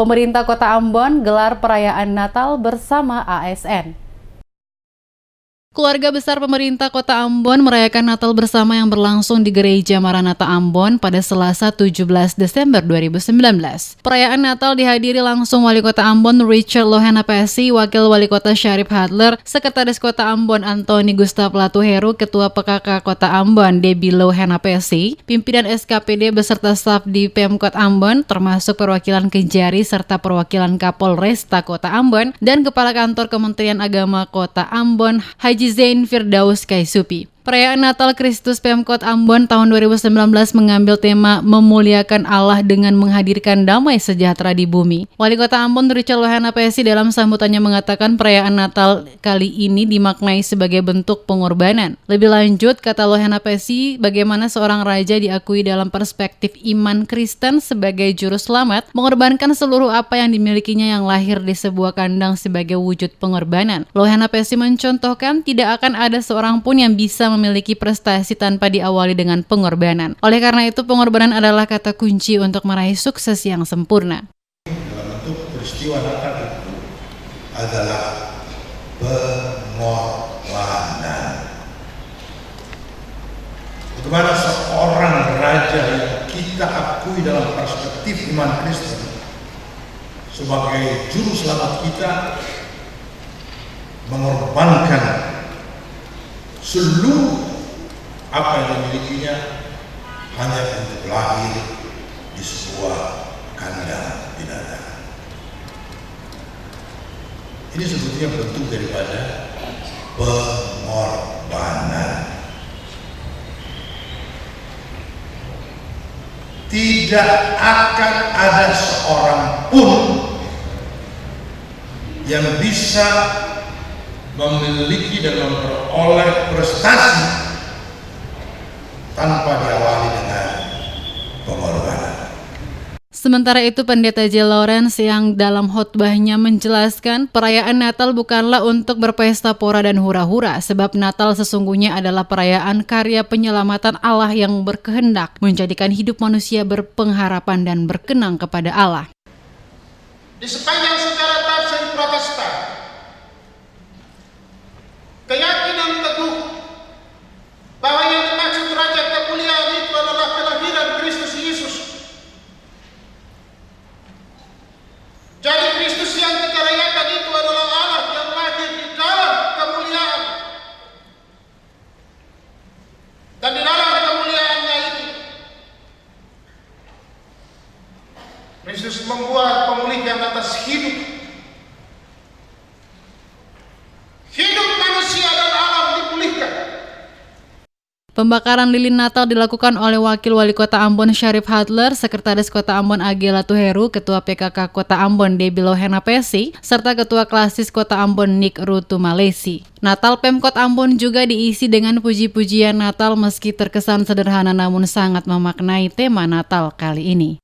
Pemerintah Kota Ambon gelar perayaan Natal bersama ASN. Keluarga besar pemerintah Kota Ambon merayakan Natal bersama yang berlangsung di Gereja Maranatha Ambon pada Selasa 17 Desember 2019. Perayaan Natal dihadiri langsung Wali Kota Ambon Richard Lohana Pesi, Wakil Wali Kota Syarif Hadler, Sekretaris Kota Ambon Antoni Gustaf Latuheru, Ketua PKK Kota Ambon Debbie Lohana Pesi, pimpinan SKPD beserta staf di Pemkot Ambon, termasuk perwakilan Kejari serta perwakilan Kapolresta Kota Ambon dan Kepala Kantor Kementerian Agama Kota Ambon Haji Zain Firdaus Kaisupi. Perayaan Natal Kristus Pemkot Ambon tahun 2019 mengambil tema memuliakan Allah dengan menghadirkan damai sejahtera di bumi. Wali Kota Ambon Richard Lohana Pesi dalam sambutannya mengatakan perayaan Natal kali ini dimaknai sebagai bentuk pengorbanan. Lebih lanjut, kata Lohana Pesi, bagaimana seorang raja diakui dalam perspektif iman Kristen sebagai juru selamat, mengorbankan seluruh apa yang dimilikinya yang lahir di sebuah kandang sebagai wujud pengorbanan. Lohana Pesi mencontohkan tidak akan ada seorang pun yang bisa memiliki prestasi tanpa diawali dengan pengorbanan. Oleh karena itu, pengorbanan adalah kata kunci untuk meraih sukses yang sempurna. Dalam bentuk peristiwa Natal itu adalah pengorbanan. Bagaimana seorang raja yang kita akui dalam perspektif iman Kristen sebagai juru selamat kita mengorbankan seluruh apa yang dimilikinya hanya untuk lahir di sebuah kandang binatang. Ini sebetulnya bentuk daripada pengorbanan. Tidak akan ada seorang pun yang bisa memiliki dan memperoleh prestasi tanpa diawali dengan pengorbanan. Sementara itu, Pendeta J. Lawrence yang dalam khotbahnya menjelaskan perayaan Natal bukanlah untuk berpesta pora dan hura-hura, sebab Natal sesungguhnya adalah perayaan karya penyelamatan Allah yang berkehendak menjadikan hidup manusia berpengharapan dan berkenang kepada Allah. Di sepanjang sejarah tafsir Protestan, keyakinan teguh bahwa yang dimaksud Raja Kemuliaan itu adalah kelahiran Kristus Yesus. Jadi Kristus yang kita rayakan itu adalah Allah yang lahir di dalam kemuliaan. Dan di dalam kemuliaannya itu, Kristus membuat pemulihan atas hidup. Hidup manusia dan alam dipulihkan. Pembakaran lilin Natal dilakukan oleh Wakil Wali Kota Ambon Syarif Hadler, Sekretaris Kota Ambon AG Latuheru, Ketua PKK Kota Ambon Debbie Lohana Pesi, serta Ketua Klasis Kota Ambon Nick Rutu Malesi. Natal Pemkot Ambon juga diisi dengan puji-pujian Natal meski terkesan sederhana namun sangat memaknai tema Natal kali ini.